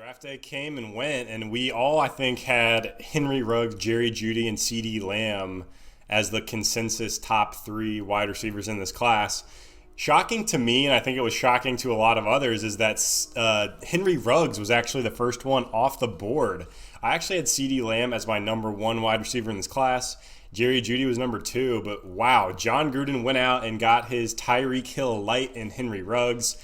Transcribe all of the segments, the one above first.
Draft day came and went, and we all, I think, had Henry Ruggs, Jerry Jeudy, and CeeDee Lamb as the consensus top three wide receivers in this class. Shocking to me, and I think it was shocking to a lot of others, is that Henry Ruggs was actually the first one off the board. I actually had CeeDee Lamb as my number one wide receiver in this class. Jerry Jeudy was number two, but wow, John Gruden went out and got his Tyreek Hill light in Henry Ruggs.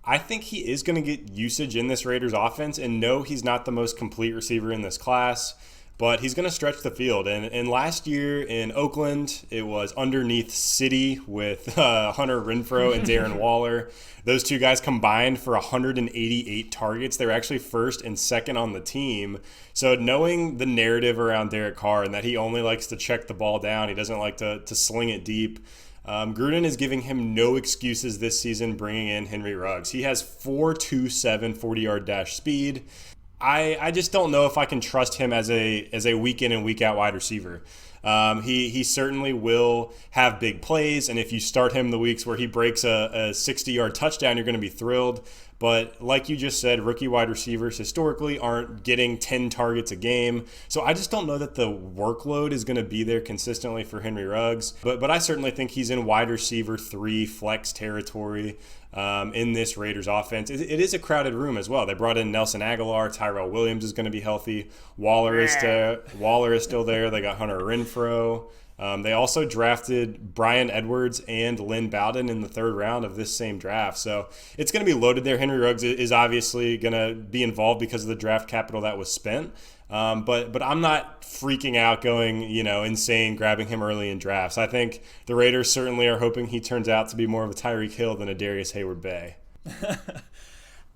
I think he is going to get usage in this Raiders offense, and no, he's not the most complete receiver in this class, but he's going to stretch the field. And last year in Oakland, it was underneath City with Hunter Renfrow and Darren Waller. Those two guys combined for 188 targets. They were actually first and second on the team. So knowing the narrative around Derek Carr and that he only likes to check the ball down, he doesn't like to sling it deep, Gruden is giving him no excuses this season bringing in Henry Ruggs. He has 4.27 40-yard dash speed. I just don't know if I can trust him as a week in and week out wide receiver. He certainly will have big plays, and if you start him the weeks where he breaks a 60-yard touchdown, you're going to be thrilled. But like you just said, rookie wide receivers historically aren't getting 10 targets a game. So I just don't know that the workload is going to be there consistently for Henry Ruggs. But I certainly think he's in wide receiver 3 flex territory in this Raiders offense. It is a crowded room as well. They brought in Nelson Aguilar. Tyrell Williams is going to be healthy. Waller is still there. They got Hunter Renfrow. They also drafted Brian Edwards and Lynn Bowden in the third round of this same draft. So it's going to be loaded there. Henry Ruggs is obviously going to be involved because of the draft capital that was spent. But I'm not freaking out going, insane grabbing him early in drafts. I think the Raiders certainly are hoping he turns out to be more of a Tyreek Hill than a Darius Hayward-Bay.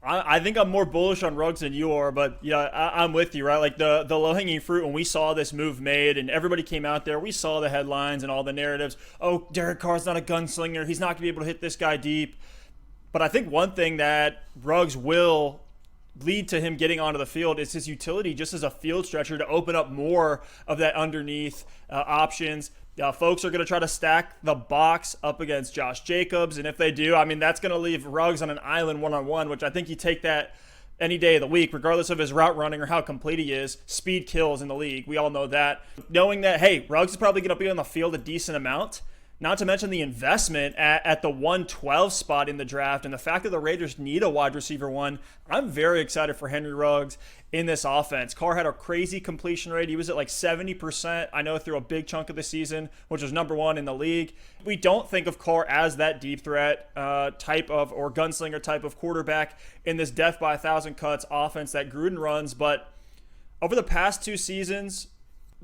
I think I'm more bullish on Ruggs than you are, but yeah, I'm with you, right? Like the low-hanging fruit, when we saw this move made and everybody came out there, we saw the headlines and all the narratives. Oh, Derek Carr's not a gunslinger. He's not going to be able to hit this guy deep. But I think one thing that Ruggs will lead to him getting onto the field is his utility just as a field stretcher to open up more of that underneath options. Folks are going to try to stack the box up against Josh Jacobs, and if they do, that's going to leave Ruggs on an island one-on-one, which I think you take that any day of the week, regardless of his route running or how complete he is. Speed kills in the league. We all know that. Knowing that, hey, Ruggs is probably going to be on the field a decent amount, not to mention the investment at the 112 spot in the draft and the fact that the Raiders need a wide receiver one. I'm very excited for Henry Ruggs in this offense. Carr had a crazy completion rate. He was at like 70%, I know, through a big chunk of the season, which was number one in the league. We don't think of Carr as that deep threat type of, or gunslinger type of quarterback in this death by 1,000 cuts offense that Gruden runs. But over the past 2 seasons,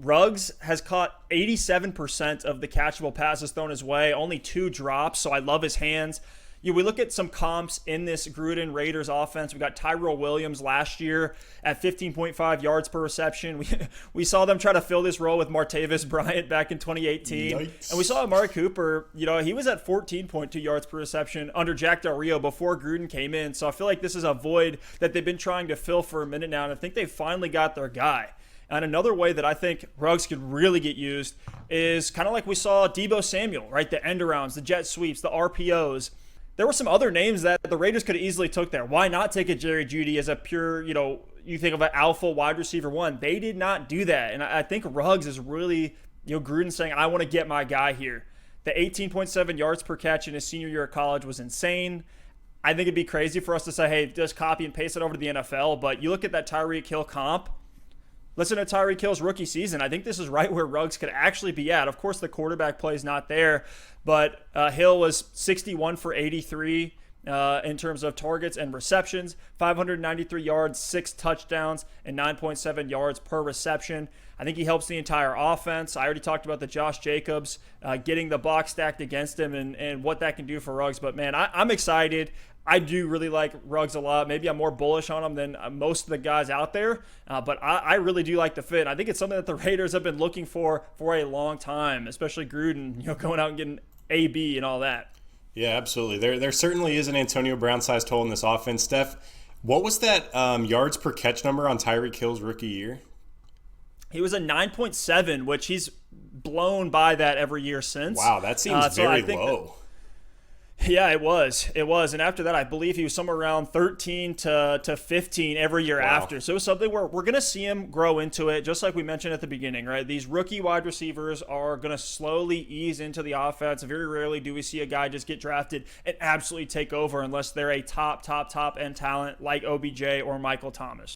Ruggs has caught 87% of the catchable passes thrown his way, only 2 drops, so I love his hands. We look at some comps in this Gruden Raiders offense. We got Tyrell Williams last year at 15.5 yards per reception. We saw them try to fill this role with Martavis Bryant back in 2018. Yikes. And we saw Amari Cooper, he was at 14.2 yards per reception under Jack Del Rio before Gruden came in. So I feel like this is a void that they've been trying to fill for a minute now, and I think they finally got their guy. And another way that I think Ruggs could really get used is kind of like we saw Deebo Samuel, right? The end arounds, the jet sweeps, the RPOs. There were some other names that the Raiders could have easily took there. Why not take a Jerry Jeudy as a pure, you think of an alpha wide receiver one? They did not do that. And I think Ruggs is really, Gruden saying, I want to get my guy here. The 18.7 yards per catch in his senior year of college was insane. I think it'd be crazy for us to say, hey, just copy and paste it over to the NFL. But you look at that Tyreek Hill comp. Listen to Tyreek Hill's rookie season. I think this is right where Ruggs could actually be at. Of course, the quarterback play is not there, but Hill was 61 for 83 in terms of targets and receptions, 593 yards, 6 touchdowns, and 9.7 yards per reception. I think he helps the entire offense. I already talked about the Josh Jacobs getting the box stacked against him and what that can do for Ruggs. But, man, I'm excited. I do really like Ruggs a lot. Maybe I'm more bullish on him than most of the guys out there, but I really do like the fit. I think it's something that the Raiders have been looking for a long time, especially Gruden, going out and getting AB and all that. Yeah, absolutely. There certainly is an Antonio Brown-sized hole in this offense. Steph, what was that yards per catch number on Tyreek Hill's rookie year? He was a 9.7, which he's blown by that every year since. Wow, that seems very low. Yeah, it was. It was. And after that, I believe he was somewhere around 13 to 15 every year after. So it was something where we're going to see him grow into it, just like we mentioned at the beginning, right? These rookie wide receivers are going to slowly ease into the offense. Very rarely do we see a guy just get drafted and absolutely take over unless they're a top end talent like OBJ or Michael Thomas.